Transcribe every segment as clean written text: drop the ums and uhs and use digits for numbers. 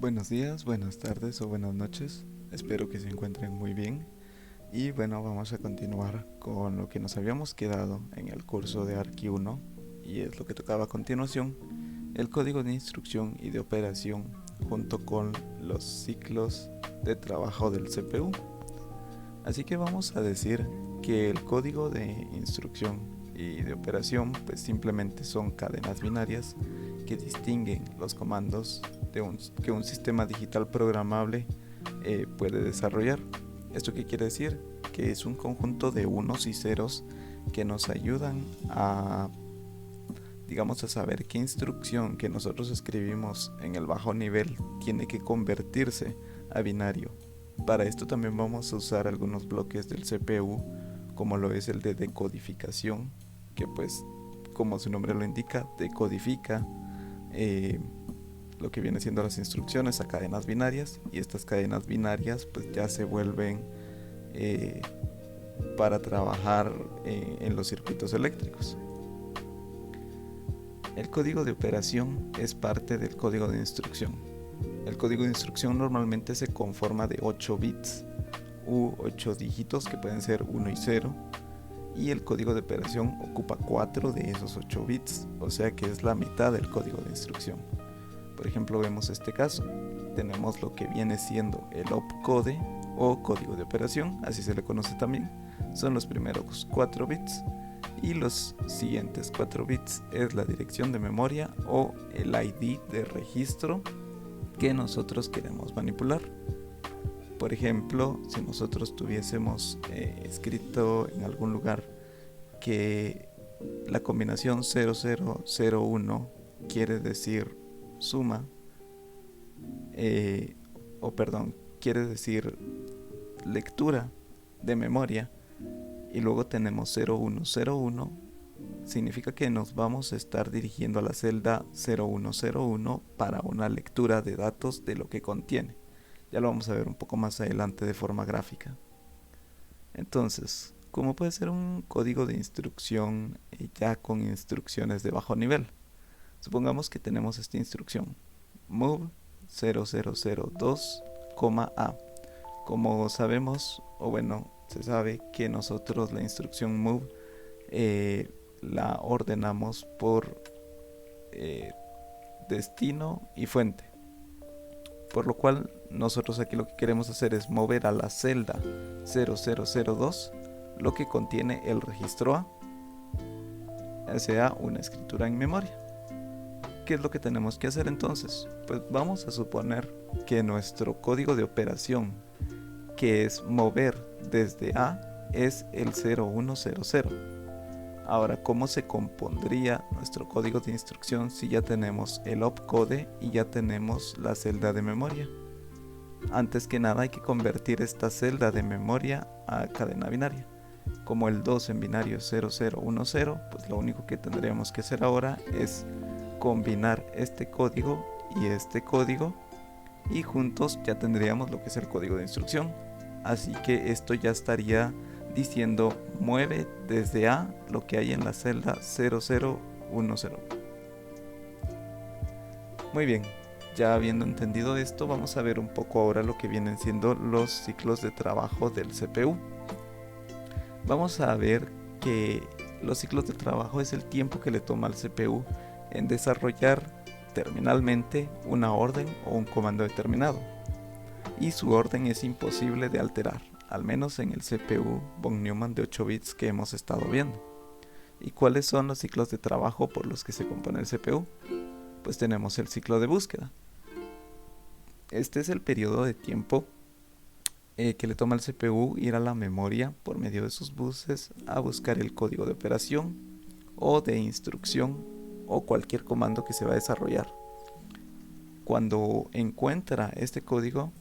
Buenos días, buenas tardes o buenas noches. Espero que se encuentren muy bien. Y bueno, vamos a continuar con lo que nos habíamos quedado en el curso de Arqui 1 y es lo que tocaba a continuación, el código de instrucción y de operación junto con los ciclos de trabajo del CPU. Así que vamos a decir que el código de instrucción y de operación pues simplemente son cadenas binarias que distinguen los comandos que un sistema digital programable puede desarrollar. ¿Esto qué quiere decir? Que es un conjunto de unos y ceros que nos ayudan a, digamos, a saber qué instrucción que nosotros escribimos en el bajo nivel tiene que convertirse a binario. Para esto también vamos a usar algunos bloques del CPU, como lo es el de decodificación, que pues, como su nombre lo indica, decodifica lo que viene siendo las instrucciones a cadenas binarias, y estas cadenas binarias pues ya se vuelven eh, para trabajar en los circuitos eléctricos. El código de operación es parte del código de instrucción. El código de instrucción normalmente se conforma de 8 bits u 8 dígitos que pueden ser 1 y 0, y el código de operación ocupa 4 de esos 8 bits, o sea que es la mitad del código de instrucción. Por ejemplo, vemos este caso. Tenemos lo que viene siendo el opcode o código de operación, así se le conoce también. Son los primeros 4 bits y los siguientes 4 bits es la dirección de memoria o el ID de registro que nosotros queremos manipular. Por ejemplo, si nosotros tuviésemos escrito en algún lugar que la combinación 0001 quiere decir suma, quiere decir lectura de memoria, y luego tenemos 0101, significa que nos vamos a estar dirigiendo a la celda 0101 para una lectura de datos de lo que contiene. Ya lo vamos a ver un poco más adelante de forma gráfica. Entonces, ¿cómo puede ser un código de instrucción ya con instrucciones de bajo nivel? Supongamos que tenemos esta instrucción: move 0002, A. Como sabemos, o bueno, se sabe que nosotros la instrucción move la ordenamos por destino y fuente, por lo cual nosotros aquí lo que queremos hacer es mover a la celda 0002 lo que contiene el registro A, o sea, una escritura en memoria. ¿Qué es lo que tenemos que hacer entonces? Pues vamos a suponer que nuestro código de operación, que es mover desde A, es el 0100. Ahora, ¿cómo se compondría nuestro código de instrucción si ya tenemos el opcode y ya tenemos la celda de memoria? Antes que nada hay que convertir esta celda de memoria a cadena binaria. Como el 2 en binario es 0010, pues lo único que tendríamos que hacer ahora es combinar este código y juntos ya tendríamos lo que es el código de instrucción. Así que esto ya estaría diciendo mueve desde A lo que hay en la celda 0010. Muy bien, ya habiendo entendido esto, vamos a ver un poco ahora lo que vienen siendo los ciclos de trabajo del CPU. Vamos a ver que los ciclos de trabajo es el tiempo que le toma al CPU en desarrollar terminalmente una orden o un comando determinado, y su orden es imposible de alterar, al menos en el CPU von Neumann de 8 bits que hemos estado viendo. ¿Y cuáles son los ciclos de trabajo por los que se compone el CPU? Pues tenemos el ciclo de búsqueda. Este es el periodo de tiempo que le toma al CPU ir a la memoria por medio de sus buses a buscar el código de operación o de instrucción o cualquier comando que se va a desarrollar. Cuando encuentra este código,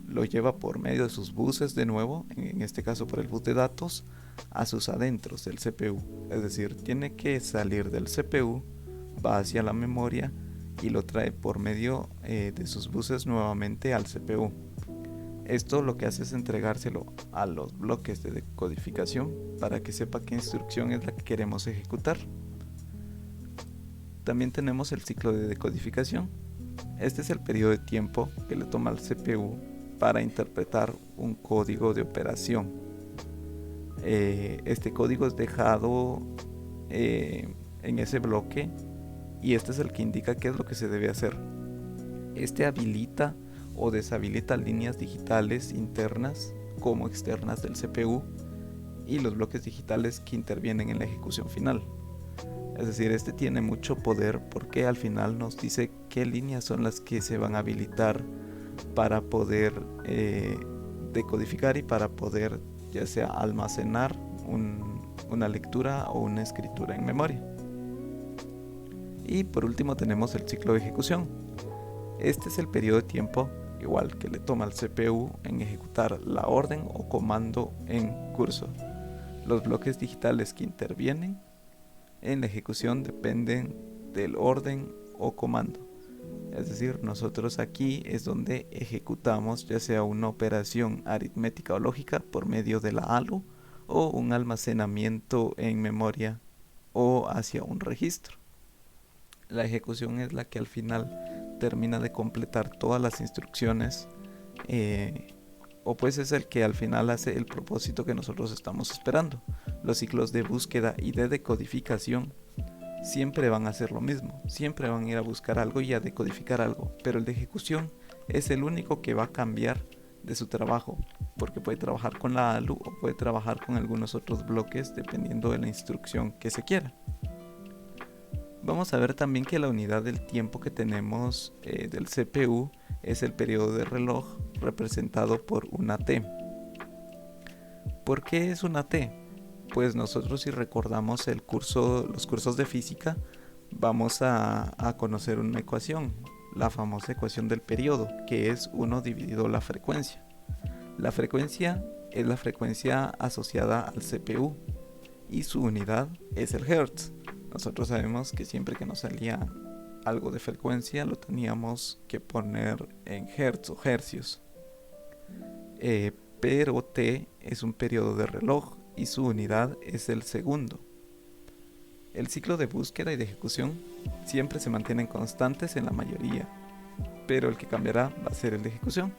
lo lleva por medio de sus buses de nuevo, en este caso por el bus de datos, a sus adentros del CPU. Es decir, tiene que salir del CPU, va hacia la memoria y lo trae por medio de sus buses nuevamente al CPU. Esto lo que hace es entregárselo a los bloques de decodificación para que sepa qué instrucción es la que queremos ejecutar. También tenemos el ciclo de decodificación, Este es el periodo de tiempo que le toma al CPU para interpretar un código de operación. Este código es dejado en ese bloque y este es el que indica qué es lo que se debe hacer. Este habilita o deshabilita líneas digitales internas como externas del CPU y los bloques digitales que intervienen en la ejecución final. Es decir, este tiene mucho poder porque al final nos dice qué líneas son las que se van a habilitar para poder decodificar y para poder ya sea almacenar una lectura o una escritura en memoria. Y por último tenemos el ciclo de ejecución. Este es el periodo de tiempo igual que le toma al CPU en ejecutar la orden o comando en curso. Los bloques digitales que intervienen en la ejecución dependen del orden o comando. Es decir, nosotros aquí es donde ejecutamos ya sea una operación aritmética o lógica por medio de la ALU o un almacenamiento en memoria o hacia un registro. La ejecución es la que al final termina de completar todas las instrucciones o pues es el que al final hace el propósito que nosotros estamos esperando. Los ciclos de búsqueda y de decodificación siempre van a hacer lo mismo, siempre van a ir a buscar algo y a decodificar algo, pero el de ejecución es el único que va a cambiar de su trabajo, porque puede trabajar con la ALU o puede trabajar con algunos otros bloques dependiendo de la instrucción que se quiera. Vamos a ver también que la unidad del tiempo que tenemos del CPU es el periodo de reloj representado por una T. ¿Por qué es una T? Pues nosotros, si recordamos los cursos de física, vamos a conocer una ecuación, la famosa ecuación del periodo, que es 1 dividido la frecuencia. La frecuencia es la frecuencia asociada al CPU y su unidad es el Hertz. Nosotros sabemos que siempre que nos salía algo de frecuencia lo teníamos que poner en Hertz o hercios. Pero T es un periodo de reloj y su unidad es el segundo. El ciclo de búsqueda y de ejecución siempre se mantienen constantes en la mayoría, pero el que cambiará va a ser el de ejecución.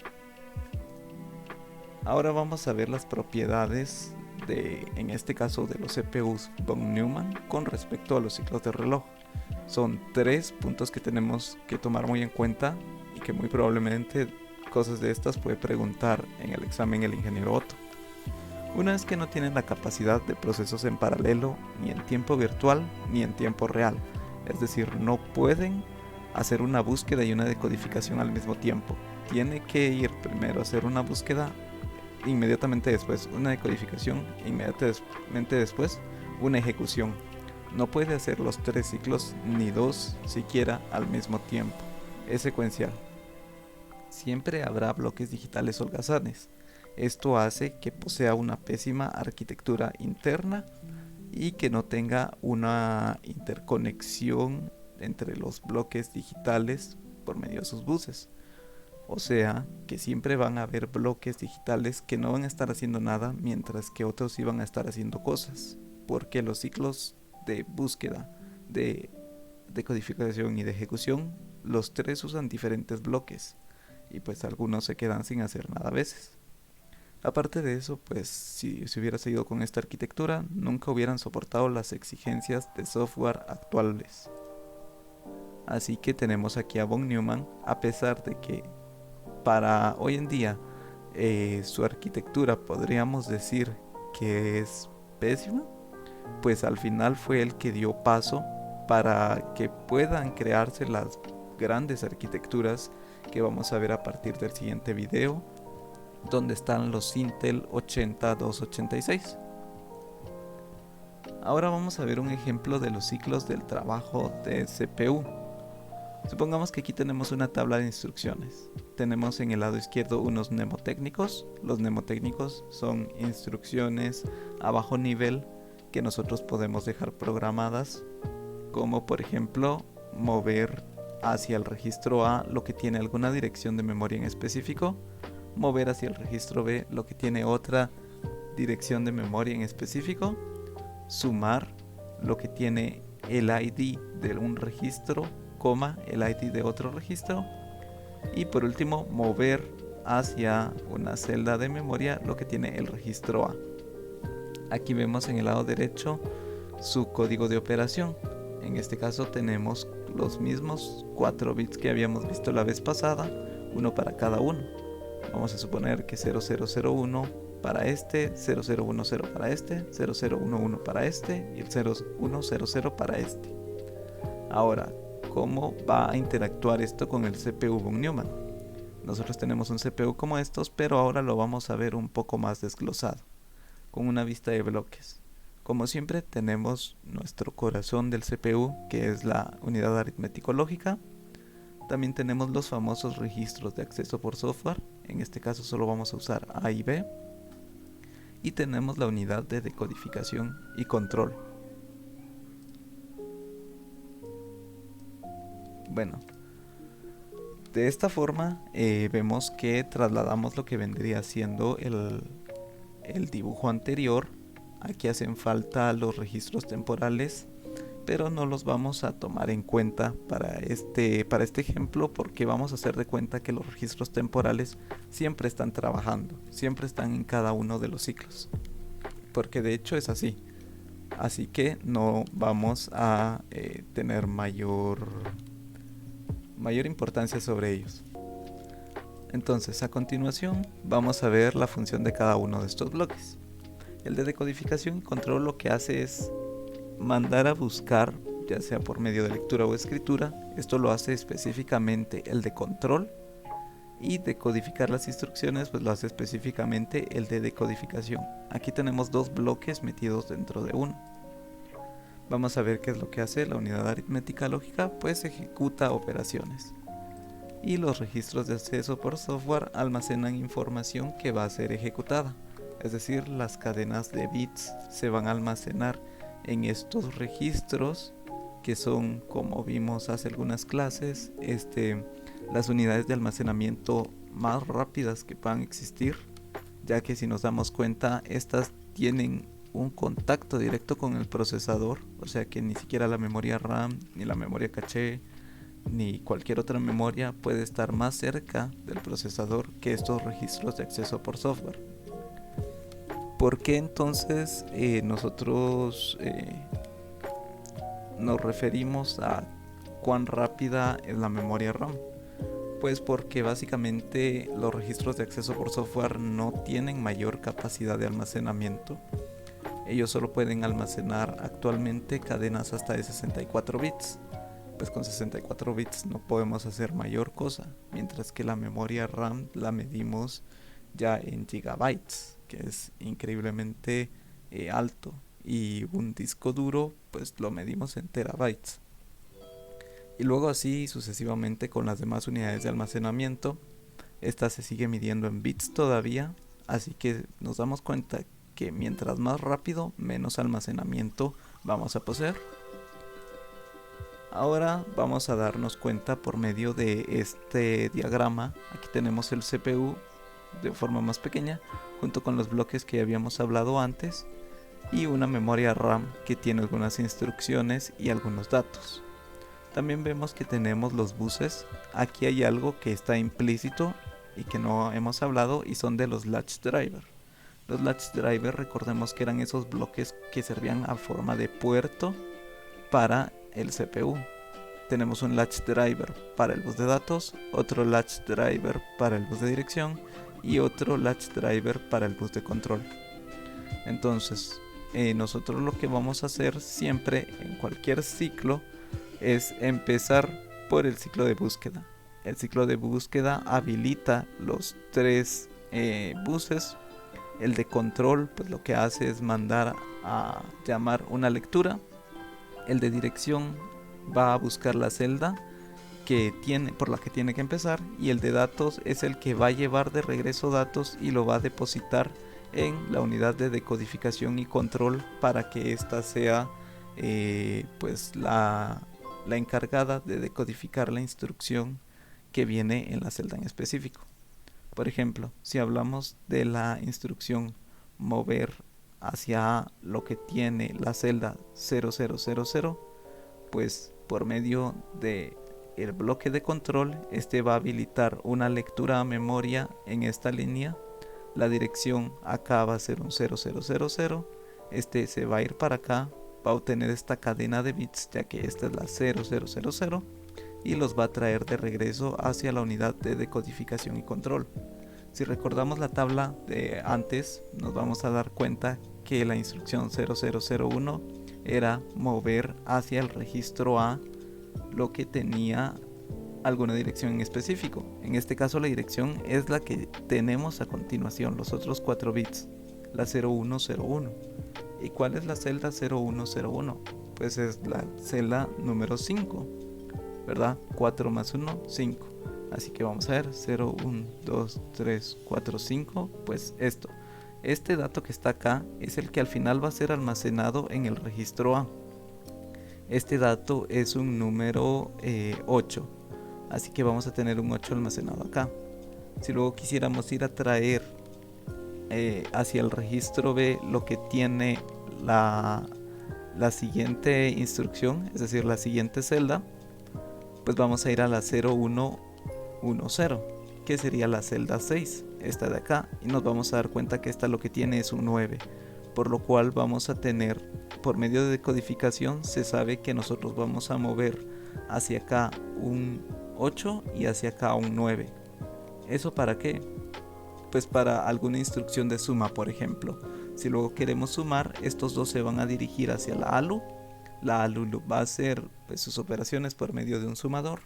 Ahora vamos a ver las propiedades en este caso de los CPUs von Neumann con respecto a los ciclos de reloj. Son 3 puntos que tenemos que tomar muy en cuenta y que muy probablemente cosas de estas puede preguntar en el examen el ingeniero Otto. Una es que no tienen la capacidad de procesos en paralelo ni en tiempo virtual ni en tiempo real, es decir, no pueden hacer una búsqueda y una decodificación al mismo tiempo. Tiene que ir primero a hacer una búsqueda, inmediatamente después una decodificación, inmediatamente después una ejecución. No puede hacer los 3 ciclos ni 2 siquiera al mismo tiempo. Es secuencial. Siempre habrá bloques digitales holgazanes. Esto hace que posea una pésima arquitectura interna y que no tenga una interconexión entre los bloques digitales por medio de sus buses. O sea, que siempre van a haber bloques digitales que no van a estar haciendo nada mientras que otros sí van a estar haciendo cosas. Porque los ciclos de búsqueda, de decodificación y de ejecución, los 3 usan diferentes bloques y pues algunos se quedan sin hacer nada a veces. Aparte de eso, pues si se hubiera seguido con esta arquitectura, nunca hubieran soportado las exigencias de software actuales. Así que tenemos aquí a von Neumann, a pesar de que para hoy en día su arquitectura podríamos decir que es pésima, pues al final fue el que dio paso para que puedan crearse las grandes arquitecturas que vamos a ver a partir del siguiente video, donde están los Intel 80286. Ahora vamos a ver un ejemplo de los ciclos del trabajo de CPU. Supongamos que aquí tenemos una tabla de instrucciones. Tenemos en el lado izquierdo unos mnemotécnicos. Los mnemotécnicos son instrucciones a bajo nivel que nosotros podemos dejar programadas, como por ejemplo mover hacia el registro A lo que tiene alguna dirección de memoria en específico, mover hacia el registro B lo que tiene otra dirección de memoria en específico, sumar lo que tiene el ID de un registro coma, el ID de otro registro. Y por último, mover hacia una celda de memoria lo que tiene el registro A. Aquí vemos en el lado derecho su código de operación. En este caso tenemos los mismos 4 bits que habíamos visto la vez pasada, uno para cada uno. Vamos a suponer que 0001 para este, 0010 para este, 0011 para este y el 0100 para este. Ahora, ¿cómo va a interactuar esto con el CPU von Neumann? Nosotros tenemos un CPU como estos, pero ahora lo vamos a ver un poco más desglosado, con una vista de bloques. Como siempre tenemos nuestro corazón del CPU, que es la unidad aritmético-lógica. También tenemos los famosos registros de acceso por software, en este caso solo vamos a usar A y B. Y tenemos la unidad de decodificación y control. Bueno, de esta forma vemos que trasladamos lo que vendría siendo el dibujo anterior. Aquí hacen falta los registros temporales, pero no los vamos a tomar en cuenta para este ejemplo, porque vamos a hacer de cuenta que los registros temporales siempre están trabajando, siempre están en cada uno de los ciclos, porque de hecho es así. Así que no vamos a tener mayor importancia sobre ellos. Entonces, a continuación vamos a ver la función de cada uno de estos bloques. El de decodificación y control lo que hace es mandar a buscar, ya sea por medio de lectura o escritura. Esto lo hace específicamente el de control, y decodificar las instrucciones pues lo hace específicamente el de decodificación. Aquí tenemos dos bloques metidos dentro de uno. Vamos a ver qué es lo que hace la unidad aritmética lógica, pues ejecuta operaciones. Y los registros de acceso por software almacenan información que va a ser ejecutada. Es decir, las cadenas de bits se van a almacenar en estos registros, que son, como vimos hace algunas clases, las unidades de almacenamiento más rápidas que puedan existir, ya que si nos damos cuenta, estas tienen un contacto directo con el procesador, o sea que ni siquiera la memoria RAM, ni la memoria caché, ni cualquier otra memoria puede estar más cerca del procesador que estos registros de acceso por software. ¿Por qué entonces nosotros nos referimos a cuán rápida es la memoria RAM? Pues porque básicamente los registros de acceso por software no tienen mayor capacidad de almacenamiento. Ellos solo pueden almacenar actualmente cadenas hasta de 64 bits. Pues con 64 bits no podemos hacer mayor cosa, mientras que la memoria RAM la medimos ya en gigabytes, que es increíblemente alto, y un disco duro pues lo medimos en terabytes. Y luego así sucesivamente con las demás unidades de almacenamiento. Esta se sigue midiendo en bits todavía, así que nos damos cuenta que mientras más rápido, menos almacenamiento vamos a poseer. Ahora vamos a darnos cuenta por medio de este diagrama. Aquí tenemos el CPU de forma más pequeña, junto con los bloques que habíamos hablado antes, y una memoria RAM que tiene algunas instrucciones y algunos datos. También vemos que tenemos los buses. Aquí hay algo que está implícito y que no hemos hablado, y son de los latch driver. Los latch driver, recordemos que eran esos bloques que servían a forma de puerto para el CPU. Tenemos un latch driver para el bus de datos, otro latch driver para el bus de dirección y otro latch driver para el bus de control. Entonces, nosotros lo que vamos a hacer siempre en cualquier ciclo es empezar por el ciclo de búsqueda. El ciclo de búsqueda habilita los tres buses. El de control pues lo que hace es mandar a llamar una lectura. El de dirección va a buscar la celda por la que tiene que empezar, y el de datos es el que va a llevar de regreso datos y lo va a depositar en la unidad de decodificación y control para que ésta sea pues la encargada de decodificar la instrucción que viene en la celda en específico. Por ejemplo, si hablamos de la instrucción mover hacia lo que tiene la celda 0000, pues por medio de el bloque de control. Este va a habilitar una lectura a memoria en esta línea. La dirección acá va a ser un 0000. Este se va a ir para acá, va a obtener esta cadena de bits, ya que esta es la 0000, y los va a traer de regreso hacia la unidad de decodificación y control. Si recordamos la tabla de antes, nos vamos a dar cuenta que la instrucción 0001 era mover hacia el registro A lo que tenía alguna dirección en específico. En este caso la dirección es la que tenemos a continuación, los otros 4 bits, la 0101. ¿Y cuál es la celda 0101? Pues es la celda número 5, ¿verdad? 4 más 1, 5. Así que vamos a ver 0, 1, 2, 3, 4, 5. Pues esto. Este dato que está acá es el que al final va a ser almacenado en el registro A. Este dato es un número 8. Así que vamos a tener un 8 almacenado acá. Si luego quisiéramos ir a traer hacia el registro B lo que tiene la siguiente instrucción, es decir, la siguiente celda, pues vamos a ir a la 0110, que sería la celda 6, esta de acá, y nos vamos a dar cuenta que esta lo que tiene es un 9, por lo cual vamos a tener, por medio de decodificación, se sabe que nosotros vamos a mover hacia acá un 8 y hacia acá un 9. ¿Eso para qué? Pues para alguna instrucción de suma, por ejemplo. Si luego queremos sumar, estos dos se van a dirigir hacia la ALU. La ALU va a hacer pues sus operaciones por medio de un sumador,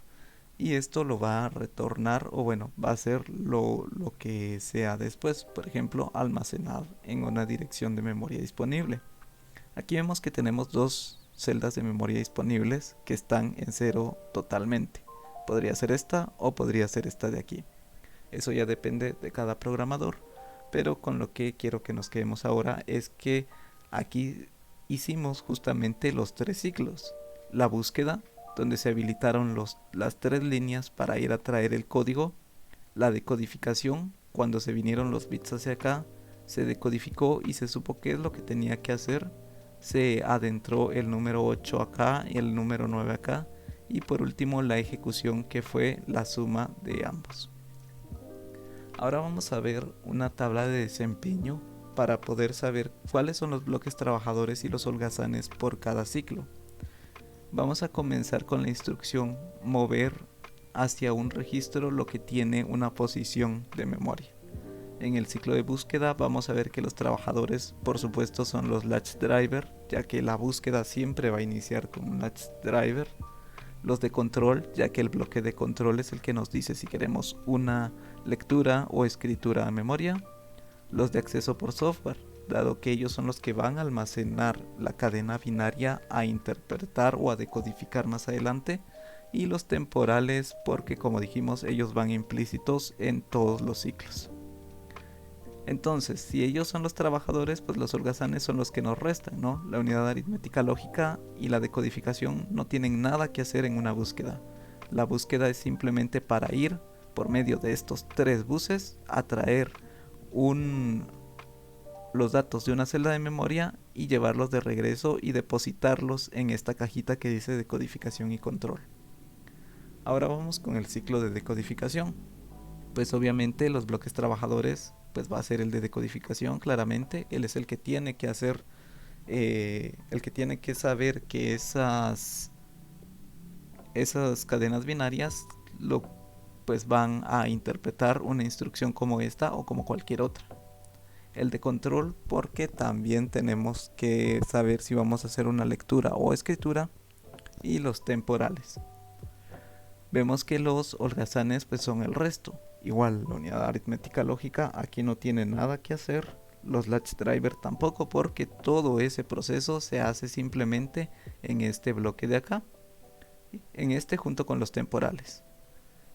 y esto lo va a retornar, o bueno, va a hacer lo que sea después, por ejemplo, almacenar en una dirección de memoria disponible. Aquí vemos que tenemos dos celdas de memoria disponibles que están en 0 totalmente. Podría ser esta o podría ser esta de aquí. Eso ya depende de cada programador, pero con lo que quiero que nos quedemos ahora es que aquí hicimos justamente los 3 ciclos. La búsqueda, donde se habilitaron las 3 líneas para ir a traer el código. La decodificación, cuando se vinieron los bits hacia acá, se decodificó y se supo qué es lo que tenía que hacer. Se adentró el número 8 acá y el número 9 acá. Y por último la ejecución, que fue la suma de ambos. Ahora vamos a ver una tabla de desempeño para poder saber cuáles son los bloques trabajadores y los holgazanes por cada ciclo. Vamos a comenzar con la instrucción mover hacia un registro lo que tiene una posición de memoria. En el ciclo de búsqueda vamos a ver que los trabajadores, por supuesto, son los latch driver, ya que la búsqueda siempre va a iniciar con un latch driver. Los de control, ya que el bloque de control es el que nos dice si queremos una lectura o escritura a memoria. Los de acceso por software, dado que ellos son los que van a almacenar la cadena binaria a interpretar o a decodificar más adelante. Y los temporales, porque como dijimos, ellos van implícitos en todos los ciclos. Entonces, si ellos son los trabajadores, pues los holgazanes son los que nos restan, ¿no? La unidad aritmética lógica y la decodificación no tienen nada que hacer en una búsqueda. La búsqueda es simplemente para ir por medio de estos 3 buses a traer los datos de una celda de memoria y llevarlos de regreso y depositarlos en esta cajita que dice decodificación y control. Ahora vamos con el ciclo de decodificación. Pues obviamente los bloques trabajadores, pues va a ser el de decodificación, claramente. Él es el que tiene que hacer, el que tiene que saber que esas cadenas binarias pues van a interpretar una instrucción como esta o como cualquier otra. El de control, porque también tenemos que saber si vamos a hacer una lectura o escritura. Y los temporales. Vemos que los holgazanes pues son el resto. Igual la unidad aritmética lógica aquí no tiene nada que hacer. Los latch driver tampoco, porque todo ese proceso se hace simplemente en este bloque de acá, en este junto con los temporales.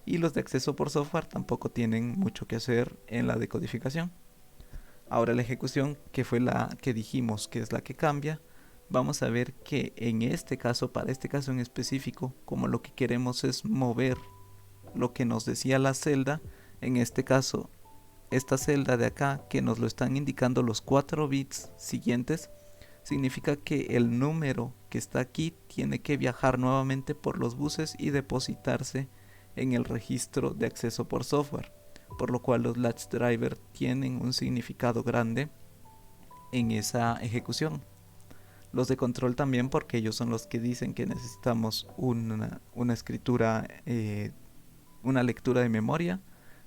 Y los de acceso por software tampoco tienen mucho que hacer en la decodificación. Ahora la ejecución, que fue la que dijimos que es la que cambia, vamos a ver que en este caso, para este caso en específico, como lo que queremos es mover lo que nos decía la celda, en este caso esta celda de acá, que nos lo están indicando los 4 bits siguientes, significa que el número que está aquí tiene que viajar nuevamente por los buses y depositarse en el registro de acceso por software, por lo cual los latch driver tienen un significado grande en esa ejecución. Los de control también, porque ellos son los que dicen que necesitamos una escritura, una lectura de memoria,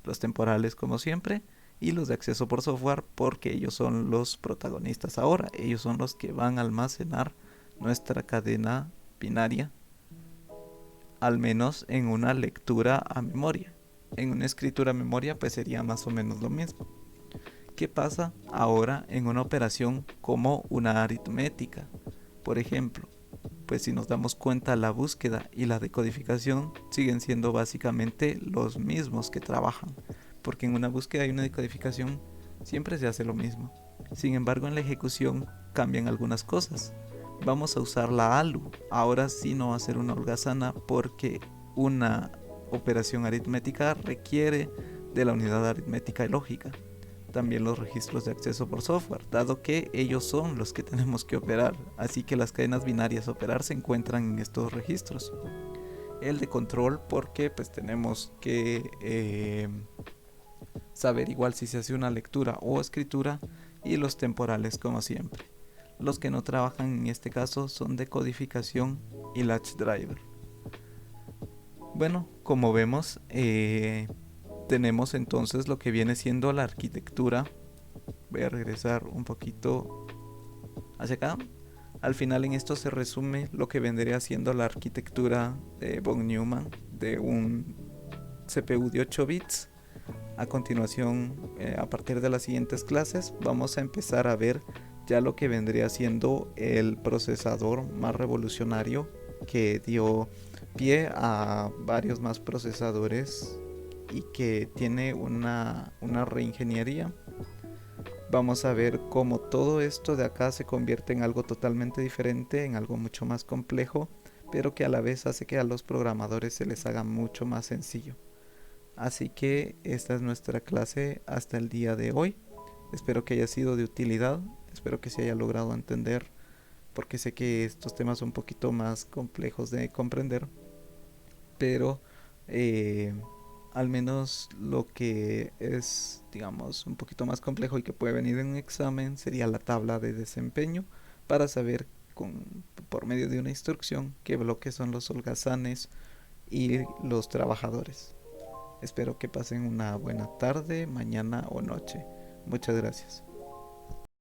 los temporales como siempre, y los de acceso por software, porque ellos son los protagonistas ahora, ellos son los que van a almacenar nuestra cadena binaria, al menos en una lectura a memoria. En una escritura a memoria pues sería más o menos lo mismo. ¿Qué pasa ahora en una operación como una aritmética? Por ejemplo, pues si nos damos cuenta, la búsqueda y la decodificación siguen siendo básicamente los mismos que trabajan, porque en una búsqueda y una decodificación siempre se hace lo mismo. Sin embargo, en la ejecución cambian algunas cosas. Vamos a usar la ALU. Ahora sí no va a ser una holgazana, porque una operación aritmética requiere de la unidad aritmética y lógica. También los registros de acceso por software, dado que ellos son los que tenemos que operar, así que las cadenas binarias a operar se encuentran en estos registros. El de control, porque pues tenemos que saber igual si se hace una lectura o escritura, y los temporales como siempre. Los que no trabajan en este caso son de codificación y latch driver. Bueno, como vemos, tenemos entonces lo que viene siendo la arquitectura. Voy a regresar un poquito hacia acá. Al final en esto se resume lo que vendría siendo la arquitectura de von Neumann de un CPU de 8 bits. A continuación, a partir de las siguientes clases, vamos a empezar a ver ya lo que vendría siendo el procesador más revolucionario que dio pie a varios más procesadores y que tiene una reingeniería. Vamos a ver cómo todo esto de acá se convierte en algo totalmente diferente, en algo mucho más complejo, pero que a la vez hace que a los programadores se les haga mucho más sencillo. Así que esta es nuestra clase hasta el día de hoy. Espero que haya sido de utilidad, espero que se haya logrado entender, porque sé que estos temas son un poquito más complejos de comprender, pero al menos lo que es, digamos, un poquito más complejo y que puede venir en un examen sería la tabla de desempeño, para saber por medio de una instrucción qué bloques son los holgazanes y los trabajadores. Espero que pasen una buena tarde, mañana o noche. Muchas gracias.